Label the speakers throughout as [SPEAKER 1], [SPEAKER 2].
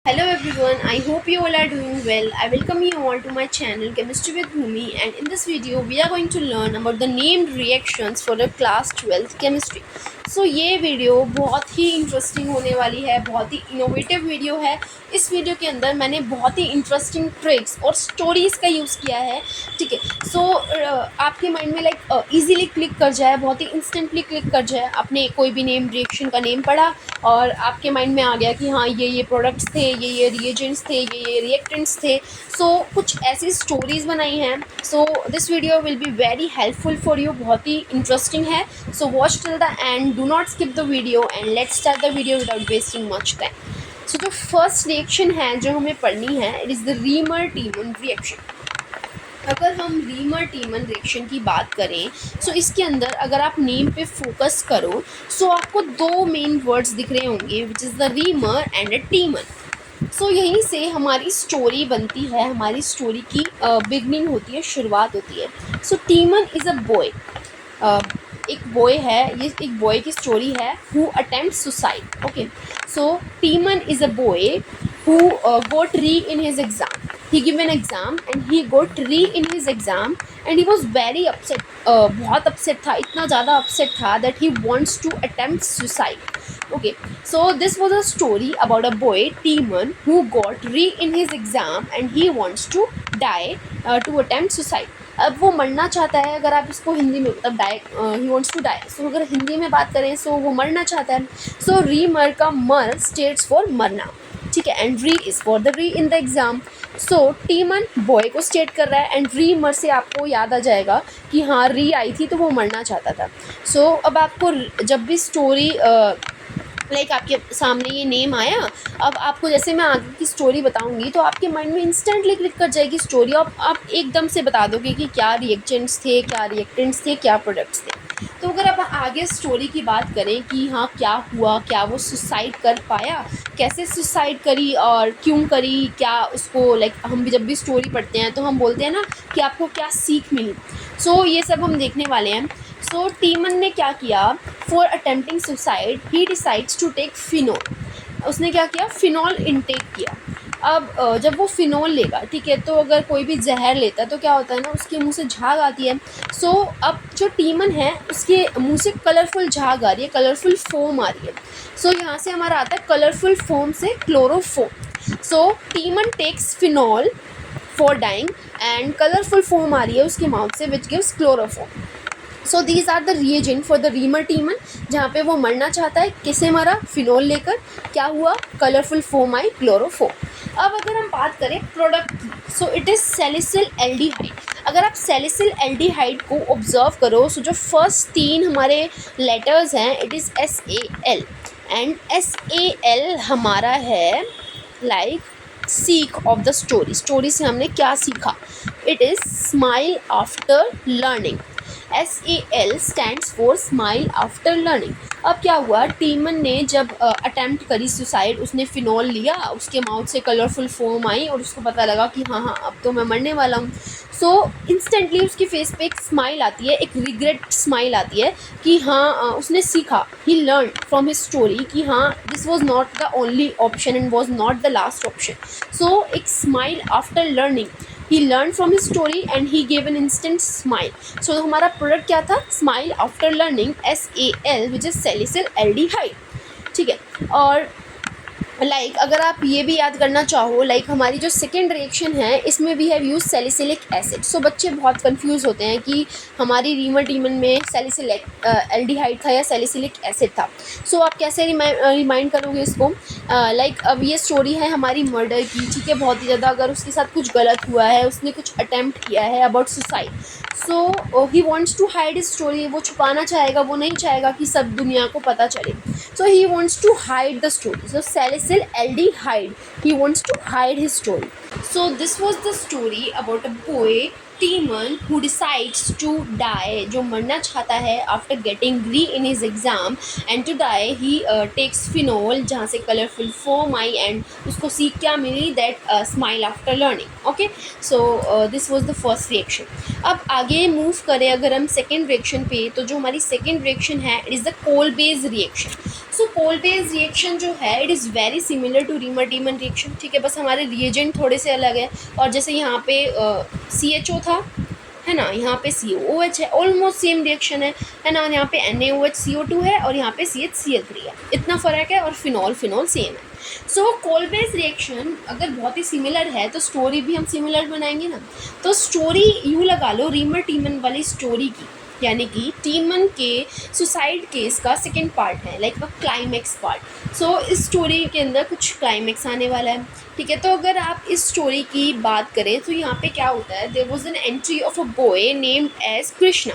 [SPEAKER 1] Hello everyone, I hope you all are doing well. I welcome you all to my channel Chemistry with Bhumi, and in this video we are going to learn about the named reactions for the class 12th chemistry. ये video बहुत ही interesting होने वाली है, बहुत ही innovative video है। इस video के अंदर मैंने बहुत ही इंटरेस्टिंग ट्रिक्स और स्टोरीज़ का यूज़ किया है। ठीक है, आपके माइंड में लाइक इजीली क्लिक कर जाए, बहुत ही इंस्टेंटली क्लिक कर जाए। आपने कोई भी नेम रिएक्शन का नेम पढ़ा और आपके माइंड में आ गया कि हाँ ये प्रोडक्ट्स थे, ये रिएजेंट्स थे, ये रिएक्टेंट्स थे। कुछ ऐसी स्टोरीज़ बनाई हैं। This video will be very helpful for you, बहुत ही इंटरेस्टिंग है। Watch till the end, do not skip the video and let's start the video without wasting much time. जो फर्स्ट रिएक्शन है जो हमें पढ़नी है, it is the Reimer Tiemann reaction. अगर हम रीमर टीमन रिएक्शन की बात करें, इसके अंदर अगर आप नेम पे फोकस करो, आपको दो मेन वर्ड्स दिख रहे होंगे, which is the Reimer and a Tiemann. यहीं से हमारी स्टोरी बनती है, हमारी स्टोरी की बिगनिंग होती है, शुरुआत होती है। टीमन इज़ अ बॉय, एक बॉय है, ये एक बॉय की स्टोरी है who attempt suicide. Okay, Tiemann is a boy who got re in his exam. He gave an exam and he got re in his exam and he was very upset. बहुत upset था, इतना ज़्यादा upset था that he wants to attempt suicide. Okay, so this was a story about a boy Timon who got re in his exam and he wants to die to attempt suicide. अब वो मरना चाहता है। अगर आप इसको हिंदी में मतलब ही वॉन्ट्स टू डाई, अगर हिंदी में बात करें वो मरना चाहता है। री मर का मर स्टेट्स फॉर मरना, ठीक है, and re is for the री इन द एग्ज़ाम। टीमन बॉय को स्टेट कर रहा है एंड री मर से आपको याद आ जाएगा कि हाँ री आई थी तो वो मरना चाहता था। अब आपको जब भी स्टोरी लाइक आपके सामने ये नेम आया, अब आपको जैसे मैं आगे की स्टोरी बताऊंगी तो आपके माइंड में इंस्टेंटली क्लिक कर जाएगी स्टोरी, और आप एकदम से बता दोगे कि क्या रिएक्टेंट्स थे, क्या रिएक्टेंट्स थे, क्या प्रोडक्ट्स थे। अगर आप आगे स्टोरी की बात करें कि हाँ क्या हुआ, क्या वो सुसाइड कर पाया, कैसे सुसाइड करी और क्यों करी, क्या उसको लाइक हम जब भी स्टोरी पढ़ते हैं तो हम बोलते हैं ना कि आपको क्या सीख मिली। ये सब हम देखने वाले हैं। टीमन ने क्या किया, for attempting suicide he decides to take phenol. उसने क्या किया, फिनोल इनटेक किया। अब जब वो फिनोल लेगा, ठीक है, तो अगर कोई भी जहर लेता है तो क्या होता है ना, उसके मुंह से झाग आती है। अब जो टीमन है उसके मुंह से कलरफुल झाग आ रही है, कलरफुल फोम आ रही है। यहाँ से हमारा आता है कलरफुल फोम से chloroform. Tiemann takes phenol for dying and colourful foam आ रही है उसके माउथ से, which gives chloroform. These are the reagent for the Reimer Tiemann, जहाँ पे वो मरना चाहता है। किसे मरा, फिनोल लेकर। क्या हुआ, कलरफुल फोम आई, क्लोरोफोम। अब अगर हम बात करें प्रोडक्ट की, इट इज़ सैलिसिल एल्डिहाइड। अगर आप सैलिसिल एल्डिहाइड को ऑब्जर्व करो, जो फर्स्ट तीन हमारे लेटर्स हैं, it is SAL, and SAL हमारा है लाइक सीख ऑफ द स्टोरी से हमने क्या सीखा, it is smile after learning. SAL stands for smile after learning. अब क्या हुआ, टीमन ने जब अटैम्प्ट करी सुसाइड, उसने फिनोल लिया, उसके माउथ से कलरफुल फोम आई और उसको पता लगा कि हाँ अब तो मैं मरने वाला हूँ। इंस्टेंटली उसके फेस पे एक स्माइल आती है, एक रिग्रेट स्माइल आती है कि हाँ उसने सीखा, he learn from his story कि हाँ this was not the only option and was not the last option. एक smile after learning, he learned from his story and he gave an instant smile। हमारा product क्या था, smile after learning, SAL, which is salicyl aldehyde. ठीक है, और अगर आप ये भी याद करना चाहो, हमारी जो सेकेंड रिएक्शन है इसमें we have use salicylic acid. बच्चे बहुत कंफ्यूज होते हैं कि हमारी रीमर टीमन में सैलिसिलिक एल्डिहाइड था या सैलिसिलिक एसिड था। आप कैसे रिमाइंड करोगे इसको। अब ये स्टोरी है हमारी मर्डर की, ठीक है, बहुत ही ज़्यादा। अगर उसके साथ कुछ गलत हुआ है, उसने कुछ अटैम्प्ट किया है about suicide, he wants to hide his story. वो छुपाना चाहेगा, वो नहीं चाहेगा कि सब दुनिया को पता चले। He wants to hide the story. Salicylaldehyde, he wants to hide his story. This was the story about a boy Timon who decides to die, जो मरना चाहता है after getting re in his exam, and to die he takes phenol, जहाँ से colourful foam I and उसको सीख क्या मिली, that smile after learning। Okay, this was the first reaction। अब आगे मूव करें अगर हम सेकेंड रिएक्शन पे, तो जो हमारी सेकेंड रिएक्शन है, it is the Kolbe's reaction. So Kolbe based reaction जो है it is very similar to Reimer Tiemann reaction, ठीक है, बस हमारे रिएजेंट थोड़े से अलग है। और जैसे यहाँ पे CHO था, है ना, यहाँ पे COOH है, ऑलमोस्ट सेम रिएक्शन है ना, यहाँ पे NaOH CO2 है और यहाँ पे CHCl3 है, इतना फ़र्क है। और फिनॉल सेम है। सो कोल बेस्ड रिएक्शन अगर बहुत ही सिमिलर है तो स्टोरी भी हम सिमिलर बनाएंगे ना। तो स्टोरी यूँ लगा लो रीमर टीमन वाली स्टोरी की, यानी कि टीमन के सुसाइड केस का सेकेंड पार्ट है, लाइक अ क्लाइमैक्स पार्ट। सो इस स्टोरी के अंदर कुछ क्लाइमैक्स आने वाला है, ठीक है। तो अगर आप इस स्टोरी की बात करें तो यहाँ पे क्या होता है, there was an entry of a boy named as Krishna.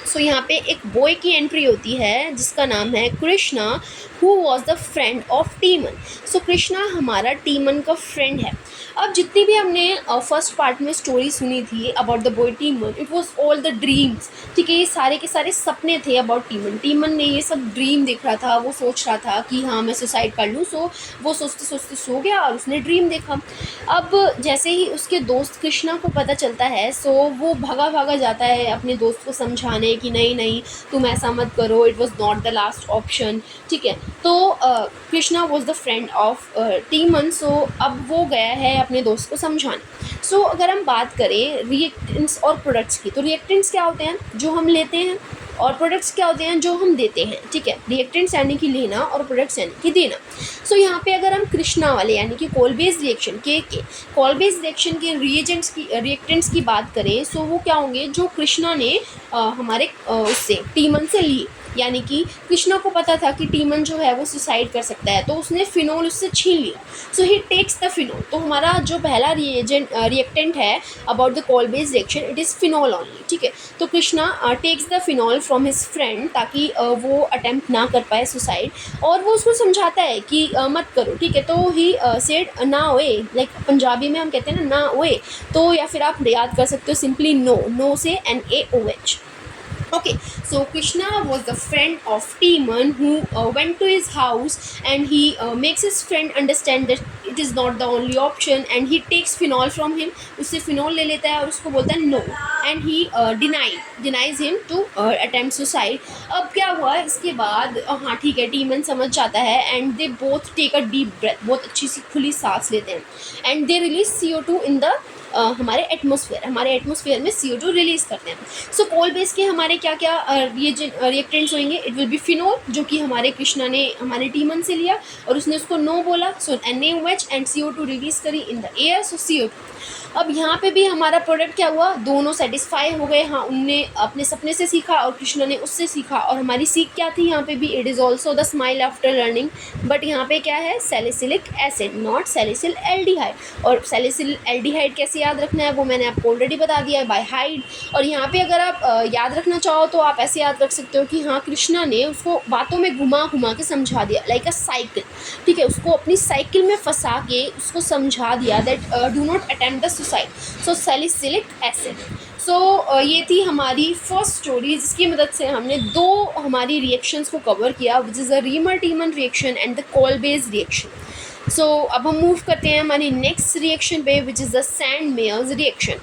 [SPEAKER 1] So यहाँ पे एक बॉय की एंट्री होती है जिसका नाम है Krishna, who was the friend of Tiemann. So Krishna हमारा टीमन का फ्रेंड है। अब जितनी भी हमने फर्स्ट पार्ट में स्टोरी सुनी थी about the boy टीमन, it was all the dreams, ठीक है, ये सारे के सारे सपने थे अबाउट टीमन। टीमन ने ये सब ड्रीम देख रहा था, वो सोच रहा था कि हाँ मैं सुसाइड कर लूँ। सो वो सोचते सोचते सो गया और उसने ड्रीम देखा। अब जैसे ही उसके दोस्त कृष्णा को पता चलता है, सो वो भागा भागा जाता है अपने दोस्त को समझाने कि नहीं नहीं तुम ऐसा मत करो, it was not the last option, ठीक है। तो Krishna was the friend of Tiemann. So अब वो गया है अपने दोस्त को समझाने। सो अगर हम बात करें रिएक्टेंट्स और प्रोडक्ट्स की, तो रिएक्टेंट्स क्या होते हैं जो हम लेते हैं, और प्रोडक्ट्स क्या होते हैं जो हम देते हैं, ठीक है। रिएक्टेंट्स यानी कि लेना और प्रोडक्ट्स यानी कि देना। सो यहाँ पे अगर हम कृष्णा वाले यानी कि कोल बेस्ड रिएक्शन के कोल बेस्ड रिएक्शन के रिएक्टेंट्स की बात करें, सो वो क्या होंगे जो कृष्णा ने हमारे उससे टीमन से लिए, यानी कि कृष्णा को पता था कि टीमन जो है वो सुसाइड कर सकता है, तो उसने फिनोल उससे छीन लिया। So he takes the phenol. तो हमारा जो पहला रिएक्टेंट है about the coal based reaction, it is phenol only, ठीक है। तो Krishna takes the phenol from his friend ताकि वो अटेम्प्ट ना कर पाए सुसाइड, और वो उसको समझाता है कि मत करो, ठीक है। तो ही सेड ना ओए, लाइक पंजाबी में हम कहते हैं ना ओए, तो या फिर आप याद कर सकते हो सिंपली नो से NaOH। Okay, so Krishna was the friend of Timon who went to his house, and he makes his friend understand that it is not the only option, and he takes phenol from him. उससे phenol ले लेता है और उसको बोलता है no, and he denies him to attempt suicide. अब क्या हुआ इसके बाद, हाँ ठीक है, टीमन समझ जाता है and they both take a deep breath, बहुत अच्छी सी खुली सांस लेते हैं, and they release CO2 in the हमारे एटमॉस्फेयर में CO2 रिलीज़ करते हैं। सो कोल बेस के हमारे क्या क्या रिएक्टेंट्स होंगे, इट विल बी फिनोल जो कि हमारे कृष्णा ने हमारे टीमन से लिया और उसने उसको नो बोला, सो NaOH एंड CO2 रिलीज़ करी in the air, so CO2। अब यहाँ पे भी हमारा प्रोडक्ट क्या हुआ, दोनों सेटिस्फाई हो गए। हाँ, उनने अपने सपने से सीखा और कृष्णा ने उससे सीखा, और हमारी सीख क्या थी यहाँ पे भी, it is also the smile after learning. But यहाँ पे क्या है, salicylic acid not salicyl aldehyde. और सैलिसिल एल्डिहाइड कैसे याद रखना है वो मैंने आपको ऑलरेडी बता दिया है, बाय हाइड। और यहाँ पे अगर आप याद रखना चाहो तो आप ऐसे याद रख सकते हो कि हाँ कृष्णा ने उसको बातों में घुमा घुमा के समझा दिया, लाइक अ साइकिल, ठीक है, उसको अपनी साइकिल में फंसा के उसको समझा दिया that do not attempt the suicide, so salicylic acid. So ये थी हमारी फर्स्ट स्टोरी जिसकी मदद से हमने दो हमारी रिएक्शंस को कवर किया, which is a Reimer Tiemann reaction and the coal based reaction. So अब हम मूव करते हैं हमारी नेक्स्ट रिएक्शन पे, which is the Sandmeyer's reaction.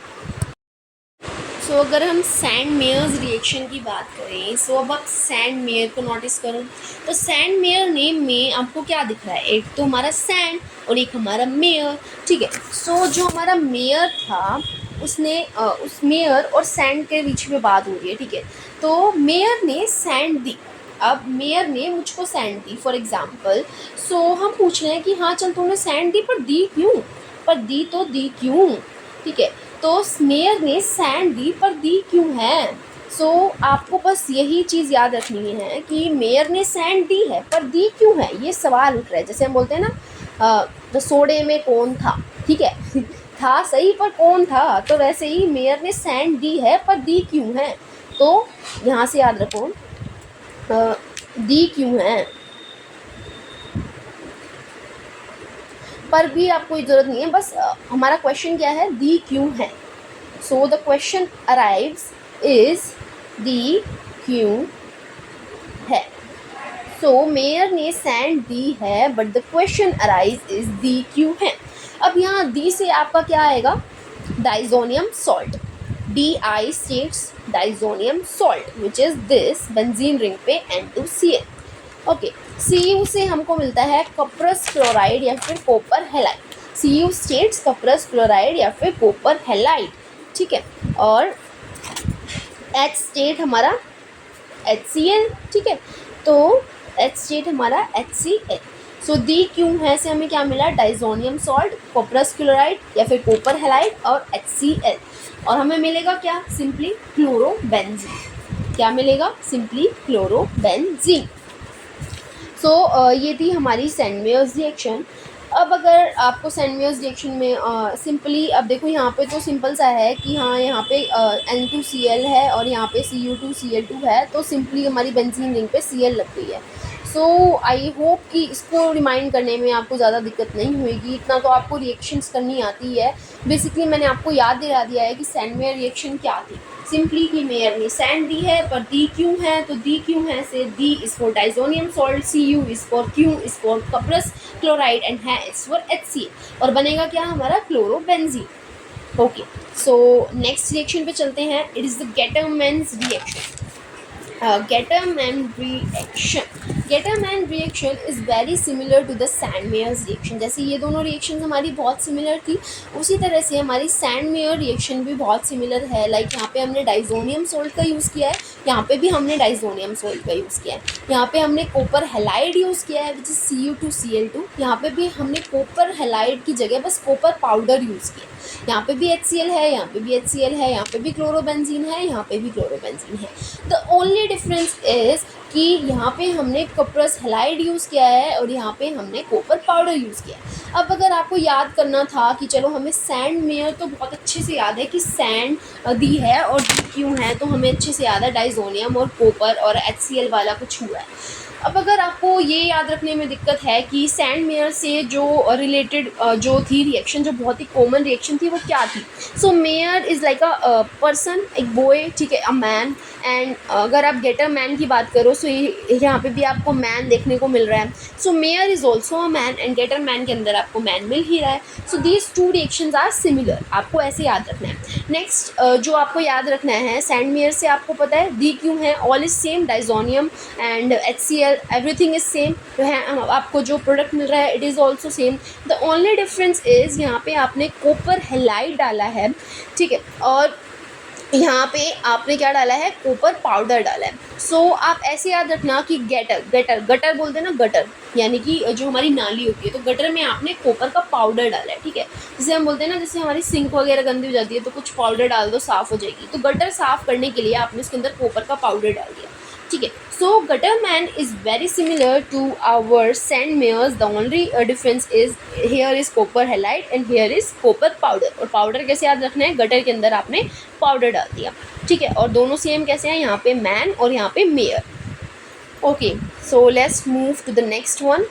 [SPEAKER 1] So अगर हम सैंड मेयर्स रिएक्शन की बात करें, सो अब आप सैंड मेयर को नोटिस करो। तो सैंड मेयर नेम में आपको क्या दिख रहा है, एक तो हमारा सैंड और एक हमारा मेयर, ठीक है। सो जो हमारा मेयर था उसने उस मेयर और सैंड के बीच में बात हो रही है, ठीक है। तो मेयर ने सैंड दी, अब मेयर ने मुझको सैंड दी फॉर एग्जाम्पल। सो हम पूछ रहे हैं कि हाँ चल तुमने सैंड दी, पर दी क्यों, पर दी तो दी क्यों, ठीक है। तो मेयर ने सैंड दी पर दी क्यों है। सो आपको बस यही चीज़ याद रखनी है कि मेयर ने सैंड दी है पर दी क्यों है, ये सवाल उठ रहा है। जैसे हम बोलते हैं ना तो सोडे में कौन था, ठीक है था सही पर कौन था, तो वैसे ही मेयर ने सैंड दी है पर दी क्यों है। तो यहाँ से याद रखो दी क्यों है, पर भी आपको ज़रूरत नहीं है, बस हमारा क्वेश्चन क्या है, दी क्यों है। So the question arrives is the क्यों है। सो मेयर ने सैंड दी है but the question arise is the क्यों है। अब यहाँ दी से आपका क्या आएगा, diazonium salt, Di states diazonium salt which is this benzene ring पे N2Cl। ओके, Cu से हमको मिलता है कॉपरस क्लोराइड या फिर copper halide. Cu states cuprous chloride या फिर कॉपर हैलाइड, ठीक है। और H स्टेट हमारा HCl, ठीक है। तो H स्टेट हमारा HCl। सो डी क्यू है से हमें क्या मिला, डाइजोनियम सॉल्ट, कॉपरस क्लोराइड या फिर कॉपर हैलाइड और HCl। और हमें मिलेगा क्या, सिंपली क्लोरोबेंजीन। क्या मिलेगा, सिंपली क्लोरोबेंजीन। सो ये थी हमारी सेंट मेयर्स रिएक्शन। अब अगर आपको सेंट मेयर्स रिएक्शन में सिंपली, अब देखो यहाँ पे तो सिंपल सा है कि हाँ यहाँ पे N2Cl है और यहाँ पे Cu2Cl2 है, तो सिंपली हमारी बेंजीन रिंग पे Cl लग गई है। सो आई होप कि इसको रिमाइंड करने में आपको ज़्यादा दिक्कत नहीं होगी, इतना तो आपको रिएक्शंस करनी आती है। बेसिकली मैंने आपको याद दिला दिया है कि सेंट मेयर रिएक्शन क्या थी। सिंपली कि मेयर में सैंड दी है पर डी क्यू है, तो डी क्यू है से D is for diazonium salt, C U is for Q is for cuprous chloride and H is for HCl। और बनेगा क्या हमारा, chlorobenzene. Okay, so next reaction पे चलते हैं। It is the Gattermann's reaction. Getterman reaction. Getterman reaction is very similar to the Sandmeyer's reaction। जैसे ये दोनों रिएक्शन हमारी बहुत सिमिलर थी, उसी तरह से हमारी सैंडमेयर रिएक्शन भी बहुत सिमिलर है। लाइक यहाँ पे हमने डाइजोनियम सोल्ट का यूज़ किया है, यहाँ पे भी हमने डाइजोनियम सोल्ट का यूज़ किया है। यहाँ पे हमने कॉपर हैलाइड यूज़ किया है विच इज़ Cu2Cl2। यहाँ पे भी हमने कॉपर हैलाइड की जगह बस कॉपर पाउडर यूज़ किया। यहाँ पे भी HCl है, यहाँ पे भी HCl है, यहाँ पे भी क्लोरोबेंजीन है, यहाँ पे भी क्लोरोबेंजीन है। द ओनली डिफरेंस इज़ कि यहाँ पे हमने कॉपरस हैलाइड यूज़ किया है और यहाँ पे हमने कॉपर पाउडर यूज़ किया है। अब अगर आपको याद करना था कि चलो हमें सैंड मेयर तो बहुत अच्छे से याद है कि सैंड दी है और डी क्यों है, तो हमें अच्छे से याद है डाइजोनियम और कॉपर और HCl वाला कुछ हुआ है। अब अगर आपको ये याद रखने में दिक्कत है कि सैंड मेयर से जो रिलेटेड जो थी रिएक्शन, जो बहुत ही कॉमन रिएक्शन थी, वो क्या थी। So Meyer is like a person, एक बॉय, ठीक है, अ मैन। एंड अगर आप गेटर मैन की बात करो, सो यहाँ पे भी आपको मैन देखने को मिल रहा है। So Meyer is also a man and Gattermann के अंदर आपको मैन मिल ही रहा है। So these two reactions are similar, आपको ऐसे याद रखना है। नेक्स्ट जो आपको याद रखना है, सैंड मेयर से आपको पता है डी क्यों है, all is same, diazonium and HCl everything is same. तो है आपको जो प्रोडक्ट मिल रहा है it is also same. The only difference is यहाँ पे आपने कॉपर हैलाइड डाला है, ठीक है, और यहाँ पे आपने क्या डाला है, कॉपर पाउडर डाला है। सो आप ऐसे याद रखना कि गटर बोलते हैं ना, गटर यानी कि जो हमारी नाली होती है, तो गटर में आपने कॉपर का पाउडर डाला है, ठीक है। जैसे हम बोलते हैं ना, जैसे हमारी सिंक वगैरह गंदी हो जाती है तो कुछ पाउडर डाल दो, साफ़ हो जाएगी। तो गटर साफ़ करने के लिए आपने उसके अंदर कॉपर का पाउडर डाल दिया, ठीक है। सो Gutterman is very similar to our sand mayors. The only difference is here is copper halide and here is copper powder। और पाउडर कैसे याद रखना है, गटर के अंदर आपने पाउडर डाल दिया, ठीक है। और दोनों सेम कैसे हैं, यहाँ पे मैन और यहाँ पे mayor. Okay, so let's move to the next one.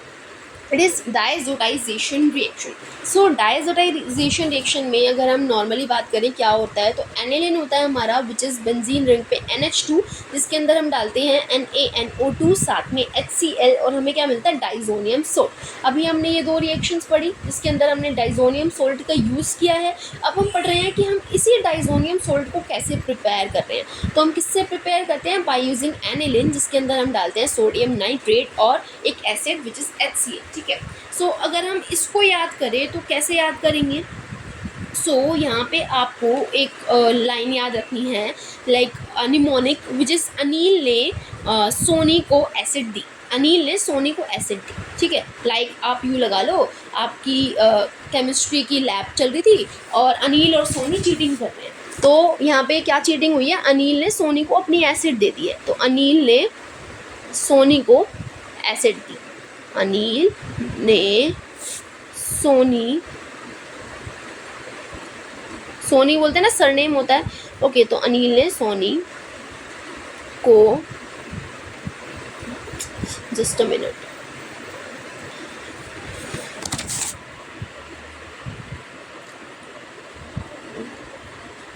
[SPEAKER 1] It is diazotisation reaction. So diazotisation reaction में अगर हम नॉर्मली बात करें क्या होता है, तो एनिलिन होता है हमारा विच इज़ बेंजीन रिंग पे NH2, जिसके अंदर हम डालते हैं NaNO2 साथ में HCl और हमें क्या मिलता है, डाइजोनियम सोल्ट। अभी हमने ये दो रिएक्शंस पढ़ी जिसके अंदर हमने डाइजोनियम सोल्ट का यूज़ किया है। अब हम पढ़ रहे हैं कि हम इसी डाइजोनियम सोल्ट को कैसे प्रिपेयर कर रहे हैं। तो हम किससे प्रिपेयर करते हैं, बाय यूजिंग एनिलिन, जिसके अंदर हम डालते हैं सोडियम नाइट्रेट और एक एसिड विच इज़ HCl, ठीक है। सो अगर हम इसको याद करें तो कैसे याद करेंगे। सो यहाँ पे आपको एक लाइन याद रखनी है, like mnemonic which is Anil ने सोनी को एसिड दी, अनिल ने सोनी को एसिड दी, ठीक है। लाइक आप यूँ लगा लो, आपकी केमिस्ट्री की लैब चल रही थी और अनिल और सोनी चीटिंग कर रहे हैं। तो यहाँ पे क्या चीटिंग हुई है, अनिल ने सोनी को अपनी एसिड दे दी है, तो अनिल ने सोनी को एसिड दी, अनिल ने सोनी बोलते हैं ना, सरनेम होता है। ओके, तो अनिल ने सोनी को, जस्ट अ मिनट,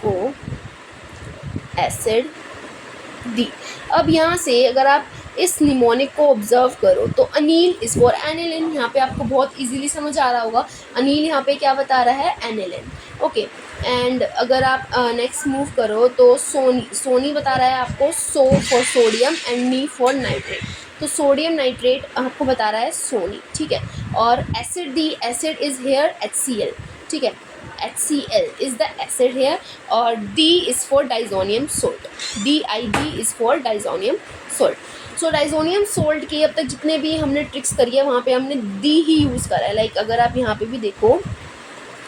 [SPEAKER 1] को एसिड दी। अब यहाँ से अगर आप इस निमोनिक को ऑब्जर्व करो तो अनिल इज फॉर एनिलिन, यहाँ पे आपको बहुत इजीली समझ आ रहा होगा। अनिल यहाँ पे क्या बता रहा है, एनिलिन, ओके। एंड अगर आप नेक्स्ट मूव करो तो सोनी बता रहा है आपको so for sodium and knee for nitrate. तो सोडियम नाइट्रेट आपको बता रहा है सोनी, ठीक है। और acid, the acid is here HCl, ठीक है, HCl is the acid here. और D is for diazonium salt, DID is for diazonium salt. So diazonium salt के अब तक जितने भी हमने ट्रिक्स करी है वहाँ पे हमने D ही यूज़ करा है। लाइक अगर आप यहाँ पे भी देखो,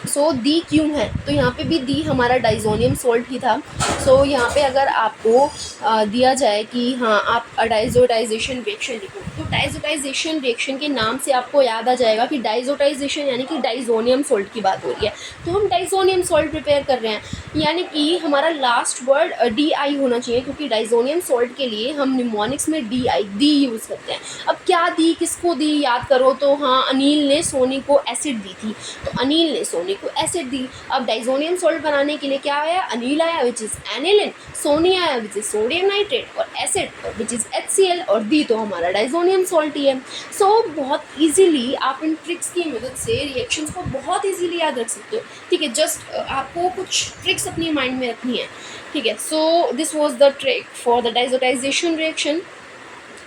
[SPEAKER 1] सो दी क्यों है, तो यहाँ पे भी दी हमारा डाइजोनियम सोल्ट ही था। सो यहाँ पे अगर आपको दिया जाए कि हाँ आप डाइजोटाइजेशन रिएक्शन लिखो, तो डाइजोटाइजेशन रिएक्शन के नाम से आपको याद आ जाएगा कि डाइजोटाइजेशन यानी कि डाइजोनियम सोल्ट की बात हो रही है। तो हम डाइजोनियम सोल्ट प्रिपेयर कर रहे हैं, यानी कि हमारा लास्ट वर्ड DI होना चाहिए, क्योंकि डाइजोनियम सोल्ट के लिए हम निमोनिक्स में DI दी यूज़ करते हैं। अब क्या दी, किसको दी, याद करो तो हाँ अनिल ने सोनी को एसिड दी थी, तो अनिल ने सोनी को एसिड दी। अब डाइजोनियम सोल्ट बनाने के लिए क्या आया, अनिल आया विच इज़ एनिलिन, सोनी आया विच इज़ सोडियम नाइट्रेट, और एसिड विच इज़ HCl, और दी तो हमारा डाइजोनियम सोल्ट ही है। सो बहुत इजीली आप इन ट्रिक्स की मदद से रिएक्शंस को बहुत इजीली याद रख सकते हो, ठीक है। जस्ट आपको कुछ ट्रिक्स अपनी माइंड में रखनी है, ठीक है। So this was the trick for the diazotization reaction.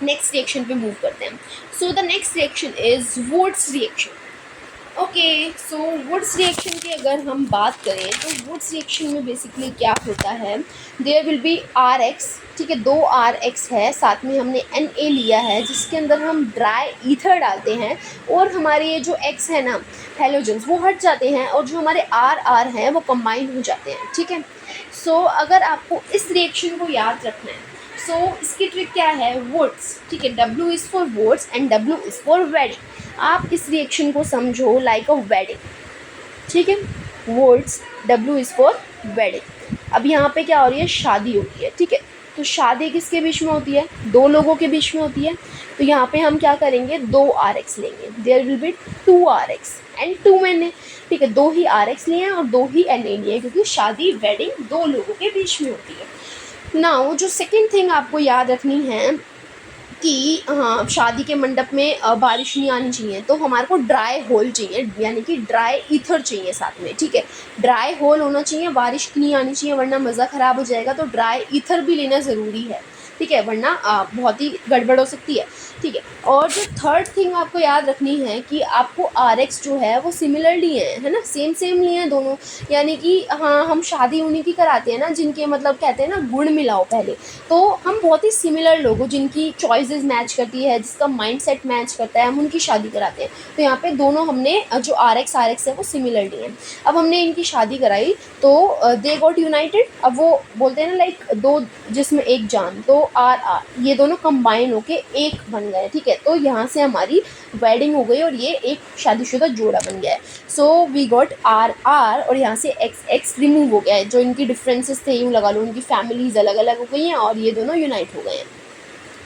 [SPEAKER 1] Next reaction पे मूव करते हैं। So the next reaction is Wurtz reaction. Okay, so Wurtz reaction की अगर हम बात करें तो वुड्स रिएक्शन में बेसिकली क्या होता है, देयर विल बी RX, ठीक है, 2 RX है, साथ में हमने Na लिया है जिसके अंदर हम ड्राई ईथर डालते हैं, और हमारे ये जो X है ना हेलोजन्स वो हट जाते हैं, और जो हमारे RR हैं वो कंबाइन हो जाते हैं, ठीक है। सो अगर आपको इस रिएक्शन को याद रखना है, सो इसकी ट्रिक क्या है, वुड्स, ठीक है, W is for woods and W is for wedding. आप इस रिएक्शन को समझो लाइक अ वेडिंग, ठीक है, woods, W is for wedding. अब यहाँ पे क्या हो रही है, शादी हो रही है, ठीक है। तो शादी किसके बीच में होती है, 2 लोगों के बीच में होती है। तो यहाँ पे हम क्या करेंगे, 2 RX लेंगे, there will be 2 RX and 2 Na, ठीक है, 2 ही RX लिए हैं और 2 ही Na लिए हैं, क्योंकि शादी वेडिंग 2 लोगों के बीच में होती है। नाउ जो सेकेंड थिंग आपको याद रखनी है कि हाँ शादी के मंडप में बारिश नहीं आनी चाहिए, तो हमारे को ड्राई होल चाहिए, यानी कि ड्राई ईथर चाहिए साथ में, ठीक है। ड्राई होल होना चाहिए, बारिश नहीं आनी चाहिए वरना मज़ा ख़राब हो जाएगा, तो ड्राई ईथर भी लेना ज़रूरी है, ठीक है, वरना बहुत ही गड़बड़ हो सकती है, ठीक है। और जो थर्ड थिंग आपको याद रखनी है कि आपको RX जो है वो सिमिलर लिए हैं, है ना, सेम सेम लिए हैं दोनों, यानी कि हाँ हम शादी उन्हीं की कराते हैं ना जिनके मतलब कहते हैं ना गुण मिलाओ पहले, तो हम बहुत ही सिमिलर लोग हो जिनकी चॉइसेस मैच करती है, जिसका माइंडसेट मैच करता है, हम उनकी शादी कराते हैं। तो यहाँ पे दोनों हमने जो RX है वो सिमिलर लिए हैं। अब हमने इनकी शादी कराई तो दे गॉट यूनाइटेड। अब वो बोलते हैं ना लाइक 2 जिसमें एक जान, तो RR ये दोनों कंबाइन होके एक बन गए, ठीक है। तो यहाँ से हमारी वेडिंग हो गई और ये एक शादीशुदा जोड़ा बन गया है। सो वी गॉट RR और यहाँ से XX रिमूव हो गया है, जो इनकी डिफरेंसेस थे यूँ लगा लो, उनकी फैमिलीज अलग अलग हो गई हैं और ये दोनों यूनाइट हो गए हैं,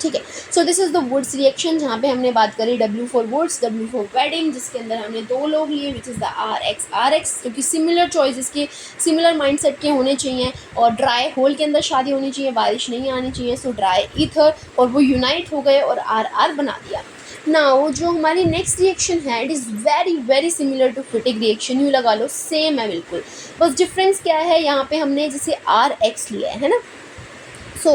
[SPEAKER 1] ठीक है। So this is the Wurtz reaction, जहाँ पे हमने बात करी W for Wurtz, W for wedding, जिसके अंदर हमने 2 लोग लिए विच इज़ द RX, क्योंकि सिमिलर चॉइसेस के, सिमिलर माइंडसेट के होने चाहिए, और ड्राई होल के अंदर शादी होनी चाहिए, बारिश नहीं आनी चाहिए, सो ड्राई ईथर, और वो यूनाइट हो गए और RR बना दिया। नाउ जो हमारी नेक्स्ट रिएक्शन है it is very very similar to Fittig reaction, यूँ लगा लो सेम है बिल्कुल, बस डिफरेंस क्या है, यहाँ पे हमने जैसे RX लिया है ना, सो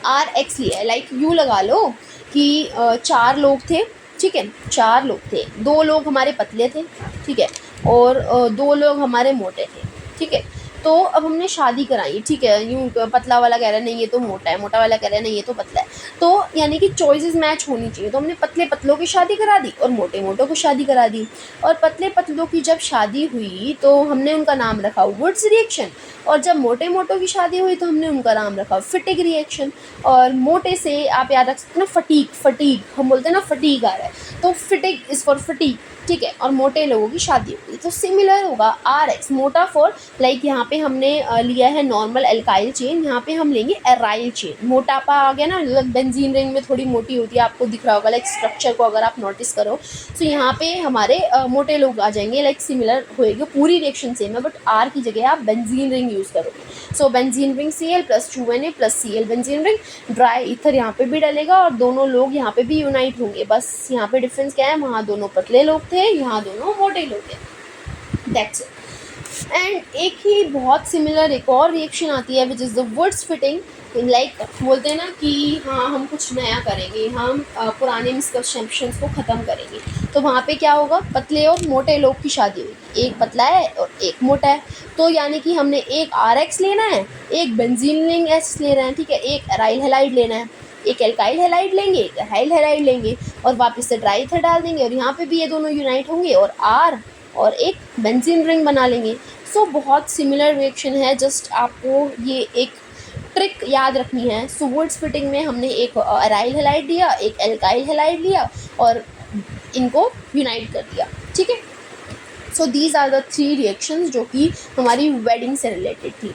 [SPEAKER 1] RX लिया है, लाइक यू लगा लो कि 4 लोग थे, ठीक है, 4 लोग थे, 2 लोग हमारे पतले थे, ठीक है, और 2 लोग हमारे मोटे थे, ठीक है। तो अब हमने शादी कराई, ठीक है, यूँ पतला वाला कह रहा है नहीं ये तो मोटा है, मोटा वाला कह रहा है नहीं ये तो पतला है, तो यानी कि चॉइसेस मैच होनी चाहिए। तो हमने पतले पतलों की शादी करा दी और मोटे मोटों को शादी करा दी, और पतले पतलों की जब शादी हुई तो हमने उनका नाम रखा वुड्स रिएक्शन, और जब मोटे मोटों की शादी हुई तो हमने उनका नाम रखा फिटिक रिएक्शन। और मोटे से आप याद रख सकते हैं ना फटीक, फटीक हम बोलते हैं ना, फटीक आ रहा है, तो फिटिक इज़ फॉर फटीक, ठीक है, और मोटे लोगों की शादी होगी तो सिमिलर होगा RX, मोटा फॉर लाइक यहाँ पे हमने लिया है नॉर्मल एल्काइल चेन, यहाँ पे हम लेंगे एराइल चेन। मोटापा आ गया ना, मतलब बेंजीन रिंग में थोड़ी मोटी होती है, आपको दिख रहा होगा लाइक स्ट्रक्चर को अगर आप नोटिस करो, तो यहाँ पे हमारे मोटे लोग आ जाएंगे, लाइक सिमिलर होएगी, पूरी रिएक्शन सेम है, बट R की जगह आप बेंजीन रिंग यूज़ करोगे। सो benzene ring Cl + 2Na + Cl benzene ring, dry ether यहाँ पे भी डलेगा और दोनों लोग यहाँ पे भी यूनाइट होंगे, बस यहाँ पे डिफरेंस क्या है, वहाँ दोनों पतले लोग थे, यहाँ दोनों मोटे लोग हैं, दैट्स इट। एंड एक ही बहुत सिमिलर एक और रिएक्शन आती है which is the Wurtz Fittig, like बोलते हैं ना कि हाँ हम कुछ नया करेंगे, हम पुराने मिसकंसेप्शंस को ख़त्म करेंगे। तो वहाँ पे क्या होगा, पतले और मोटे लोग की शादी होगी, एक पतला है और एक मोटा है। तो यानी कि हमने एक RX लेना है, एक बेंजीन एस ले रहे हैं, ठीक है, एक एराइल हैलाइड लेना है, एक एल्काइल हैलाइड लेंगे, एक एराइल हैलाइड लेंगे और वापस से ट्राई ईथर डाल देंगे और यहाँ पे भी ये दोनों यूनाइट होंगे और R और एक बेंजीन रिंग बना लेंगे। सो बहुत सिमिलर रिएक्शन है, जस्ट आपको ये एक ट्रिक याद रखनी है। सो वुड्स फिटिंग में हमने एक एराइल हैलाइड लिया, एक एल्काइल हैलाइड लिया और इनको यूनाइट कर दिया, ठीक है। So these are the 3 reactions जो कि हमारी वेडिंग से रिलेटेड थी।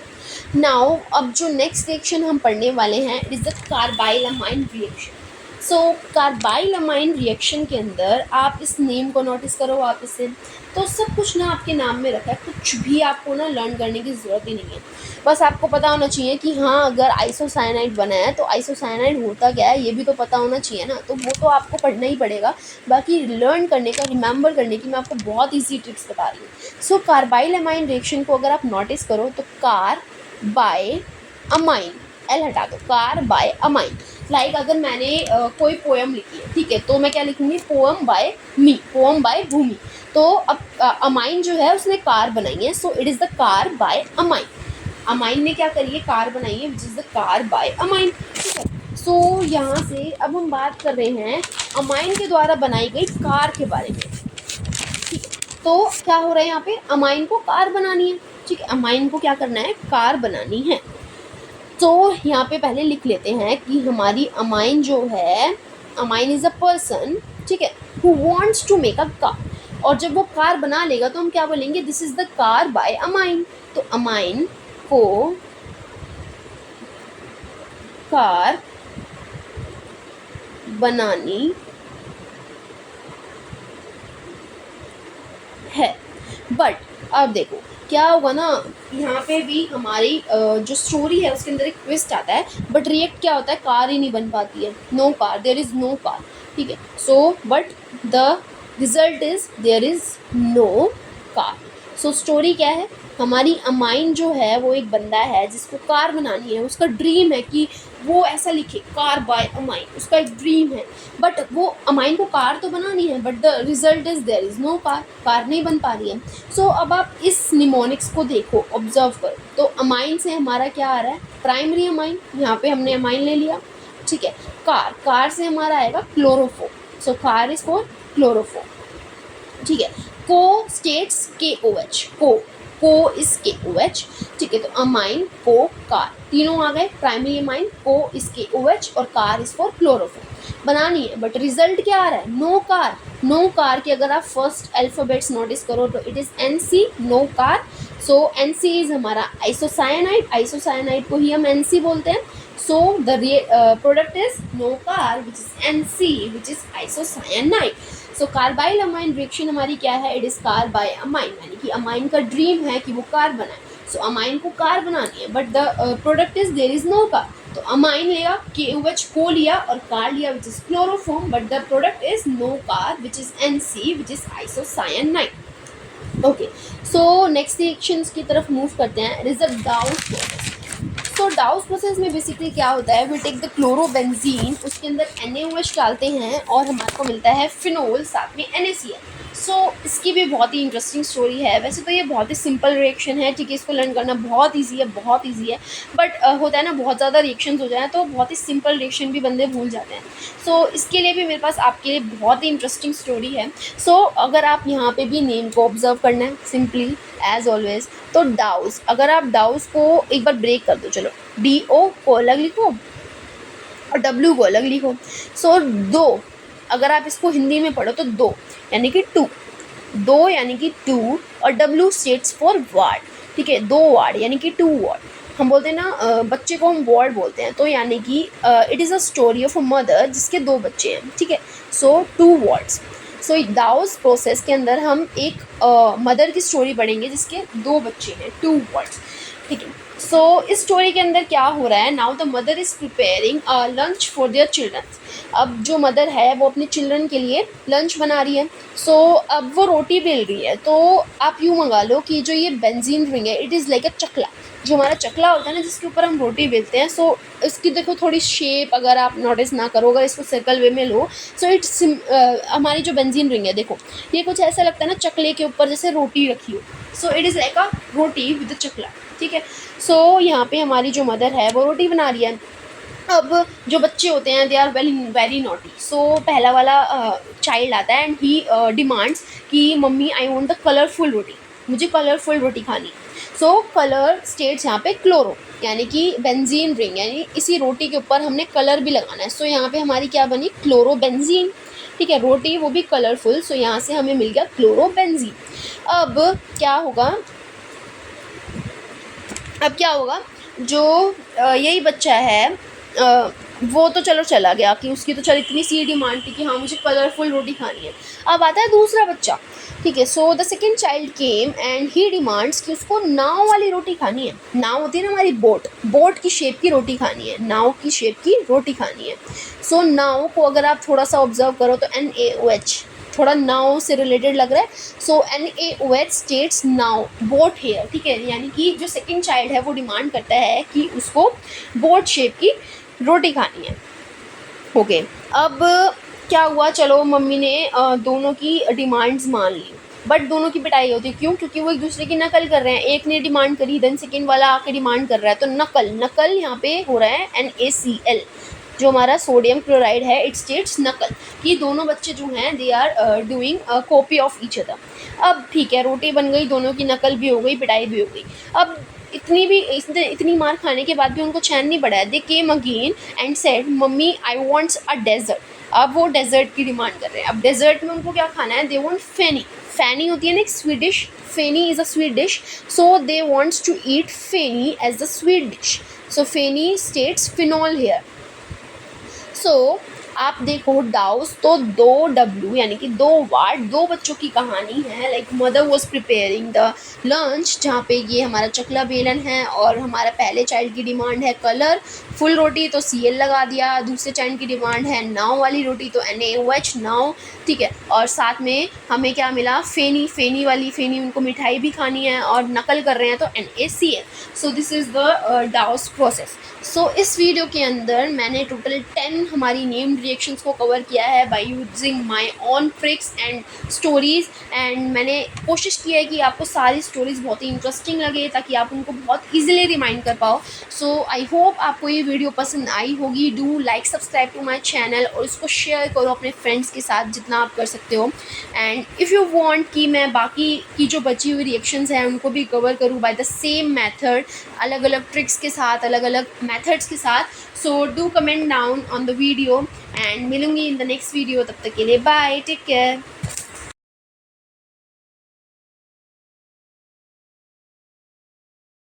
[SPEAKER 1] नाउ अब जो नेक्स्ट रिएक्शन हम पढ़ने वाले हैं it is the कार्बाइलमाइन reaction. So कार्बाइलमाइन reaction के अंदर आप इस नेम को नोटिस करो वापस से, तो सब कुछ ना आपके नाम में रखा है, कुछ भी आपको ना लर्न करने की ज़रूरत ही नहीं है। बस आपको पता होना चाहिए कि हाँ अगर आइसोसाइनाइड बना है तो आइसोसाइनाइड होता क्या है ये भी तो पता होना चाहिए ना, तो वो तो आपको पढ़ना ही पड़ेगा। बाकी लर्न करने का, रिमेंबर करने की मैं आपको बहुत ईजी ट्रिक्स बता रही हूँ। सो कार्बाइलमाइन रिएक्शन को अगर आप नोटिस करो तो कार बाय अमाइन, एल हटा दो, कार बाय अमाइन। लाइक अगर मैंने कोई पोएम लिखी है, ठीक है, तो मैं क्या लिखूँगी, poem by me, poem by Bhumi. तो अब अमाइन जो है उसने कार बनाई है, so it is the car by amine. Amine ने क्या करी है, कार बनाई है which is the car by amine, ठीक है। सो यहाँ से अब हम बात कर रहे हैं अमाइन के द्वारा बनाई गई कार के बारे में, ठीक है। तो क्या हो रहा है यहाँ पे, अमाइन को कार बनानी है, ठीक है, अमाइन को क्या करना है, कार बनानी है। तो यहाँ पे पहले लिख लेते हैं कि हमारी अमाइन जो है, अमाइन इज़ अ पर्सन, ठीक है, who wants to make a car. और जब वो कार बना लेगा तो हम क्या बोलेंगे, this is the car by amine. तो अमाइन को कार बनानी है। बट अब देखो क्या होगा ना, यहाँ पे भी हमारी जो स्टोरी है उसके अंदर एक ट्विस्ट आता है, बट रिएक्ट क्या होता है, कार ही नहीं बन पाती है, no car, there is no car, ठीक है। So but the result is there is no car. So story क्या है, हमारी अमाइन जो है वो एक बंदा है जिसको कार बनानी है, उसका ड्रीम है कि वो ऐसा लिखे, कार बाय अमाइन, उसका एक ड्रीम है। बट वो अमाइन को कार तो बनानी है, but the result is there is no car, car नहीं बन पा रही है। सो अब आप इस निमोनिक्स को देखो, ऑब्जर्व करो, तो अमाइन से हमारा क्या आ रहा है, प्राइमरी अमाइन, यहाँ पे हमने अमाइन ले लिया, ठीक है। कार, कार से हमारा आएगा क्लोरोफोर, सो कार इज फॉर क्लोरोफोर, ठीक है। को स्टेट्स KOH, को इज KOH, ठीक है। तो अमाइन, को, कार, तीनों आ गए, प्राइमरी अमाइन, को इज KOH और कार इज फॉर क्लोरोफोर बनानी है। बट रिजल्ट क्या आ रहा है, नो कार। नो कार की अगर आप फर्स्ट अल्फ़ाबेट्स नोटिस करो तो it is NC, no car. So NC is हमारा आइसोसाइनाइड, आइसोसाइनाइड को ही हम NC बोलते हैं। So the product is no car which is NC which is isocyanide. So carbylamine reaction हमारी क्या है, it is car by amine, यानी कि अमाइन का ड्रीम है कि वो कार बनाए। सो अमाइन को कार बनानी है, but the product is there is no car. तो अमाइन लिया, KOH को लिया और कार लिया which is chloroform, but the product is no car which is NC which is isocyanide. Okay, so next reactions की तरफ मूव करते हैं, इट इज़ द डाउस प्रोसेस। तो डाउस प्रोसेस में बेसिकली क्या होता है, वी टेक द क्लोरोबेंजीन, उसके अंदर NaOH डालते हैं और हमारे को मिलता है फिनोल, साथ में NaCl। सो इसकी भी बहुत ही इंटरेस्टिंग स्टोरी है। वैसे तो ये बहुत ही सिंपल रिएक्शन है, ठीक है, इसको लर्न करना बहुत ईजी है, बहुत ईजी है। बट होता है ना, बहुत ज़्यादा रिएक्शंस हो जाए तो बहुत ही सिंपल रिएक्शन भी बंदे भूल जाते हैं। सो इसके लिए भी मेरे पास आपके लिए बहुत ही इंटरेस्टिंग स्टोरी है। सो अगर आप यहाँ पे भी नेम को ऑब्जर्व करना है सिंपली एज ऑलवेज, तो डाउस, अगर आप डाउस को एक बार ब्रेक कर दो, चलो DO को अलग लिखो और W को अलग लिखो। सो दो, अगर आप इसको हिंदी में पढ़ो तो दो यानी कि टू, दो यानी कि टू, और W स्टेट्स फॉर वार्ड, ठीक है, दो वार्ड यानी कि 2 वार्ड। हम बोलते हैं ना बच्चे को हम वार्ड बोलते हैं, तो यानी कि it is a story of a mother जिसके 2 बच्चे हैं, ठीक है। सो 2 वार्ड्स। सो डाउस प्रोसेस के अंदर हम एक मदर की स्टोरी पढ़ेंगे जिसके 2 बच्चे हैं, 2 वर्ड्स, ठीक है। सो इस स्टोरी के अंदर क्या हो रहा है, now the mother is preparing lunch for their children. अब जो मदर है वो अपने चिल्ड्रन के लिए लंच बना रही है। सो अब वो रोटी बेल रही है, तो आप यूँ मंगा लो कि जो ये बेंजीन रिंग है इट इज़ लाइक अ चकला। जो हमारा चकला होता है ना जिसके ऊपर हम रोटी बेलते हैं, सो इसकी देखो थोड़ी शेप अगर आप नोटिस ना करो, अगर इसको सर्कल वे में लो, सो इट्स हमारी जो बेंजीन रिंग है देखो ये कुछ ऐसा लगता है ना चकले के ऊपर जैसे रोटी रखी हो। सो it is like a roti with चकला, ठीक है। सो यहाँ पे हमारी जो मदर है वो रोटी बना रही है। अब जो बच्चे होते हैं they are very very naughty. So पहला वाला चाइल्ड आता है एंड ही डिमांड्स कि mummy I want the colourful roti, मुझे कलरफुल रोटी खानी है। सो कलर स्टेट्स यहाँ पे क्लोरो, यानी कि बेंजीन रिंग, यानी इसी रोटी के ऊपर हमने कलर भी लगाना है। सो यहाँ पे हमारी क्या बनी, क्लोरो बेंजीन, ठीक है। रोटी वो भी कलरफुल, सो यहाँ से हमें मिल गया क्लोरो बेंजीन। अब क्या होगा, अब क्या होगा, जो यही बच्चा है वो तो चलो चला गया कि उसकी तो चल इतनी सी डिमांड थी कि हाँ मुझे कलरफुल रोटी खानी है। अब आता है दूसरा बच्चा, ठीक है। So the second child came and he demands कि उसको नाव वाली रोटी खानी है। नाव होती है ना हमारी बोट, बोट की शेप की रोटी खानी है, नाव की शेप की रोटी खानी है। सो नाव को अगर आप थोड़ा सा ऑब्जर्व करो तो NaOH थोड़ा नाव से रिलेटेड लग रहा है। सो NaOH स्टेट्स नाव बोट हेयर, ठीक है। यानी कि जो सेकेंड चाइल्ड है वो डिमांड करता है कि उसको बोट शेप की रोटी खानी है। ओके, अब क्या हुआ, चलो मम्मी ने दोनों की डिमांड्स मान ली, बट दोनों की पिटाई होती है। क्यों? क्योंकि वो एक दूसरे की नकल कर रहे हैं। एक ने डिमांड करी देन सेकेंड वाला आके डिमांड कर रहा है, तो नकल यहाँ पे हो रहा है। NaCl जो हमारा सोडियम क्लोराइड है इट स्टेट्स नकल, कि दोनों बच्चे जो हैं they are doing copy of each other. अब ठीक है, रोटी बन गई, दोनों की नकल भी हो गई, पिटाई भी हो गई। अब इतनी मार खाने के बाद भी उनको चैन नहीं पड़ा। They came again and said mummy I wants a dessert. अब वो डेजर्ट की डिमांड कर रहे हैं। अब डेजर्ट में उनको क्या खाना है, दे वांट फेनी। फेनी होती है ना एक sweet dish, feni is a sweet dish, so they wants to eat feni as the sweet dish. So feni states phenol here. सो आप देखो डाउस तो 2W यानी कि 2 वाट, 2 बच्चों की कहानी है। Like mother was preparing the lunch, जहाँ पे ये हमारा चकला बेलन है और हमारा पहले चाइल्ड की डिमांड है कलर फुल रोटी, तो Cl लगा दिया। दूसरे चाइल्ड की डिमांड है नाव वाली रोटी, तो NaOH नाव, ठीक है। और साथ में हमें क्या मिला, फेनी, फेनी वाली फेनी, उनको मिठाई भी खानी है और नकल कर रहे हैं तो NaCl। So this is the डाउस process. So इस वीडियो के अंदर मैंने टोटल 10 हमारी नेम्ड रिएक्शंस को कवर किया है by using my own tricks and stories. And मैंने कोशिश की है कि आपको सारी स्टोरीज़ बहुत ही इंटरेस्टिंग लगे ताकि आप उनको बहुत ईजिली रिमाइंड कर पाओ। सो आई होप आपको ये वीडियो पसंद आई होगी। Do like subscribe to my channel और इसको शेयर करो अपने फ्रेंड्स के साथ जितना आप कर सकते हो। एंड इफ़ यू वांट कि मैं बाकी की जो बची हुई रिएक्शंस हैं उनको भी कवर करूँ बाय द सेम मेथड, अलग अलग ट्रिक्स के साथ, अलग अलग मेथड्स के साथ, so do comment down on the video and मिलूंगी इन द नेक्स्ट वीडियो। तब तक के लिए बाय, टेक केयर।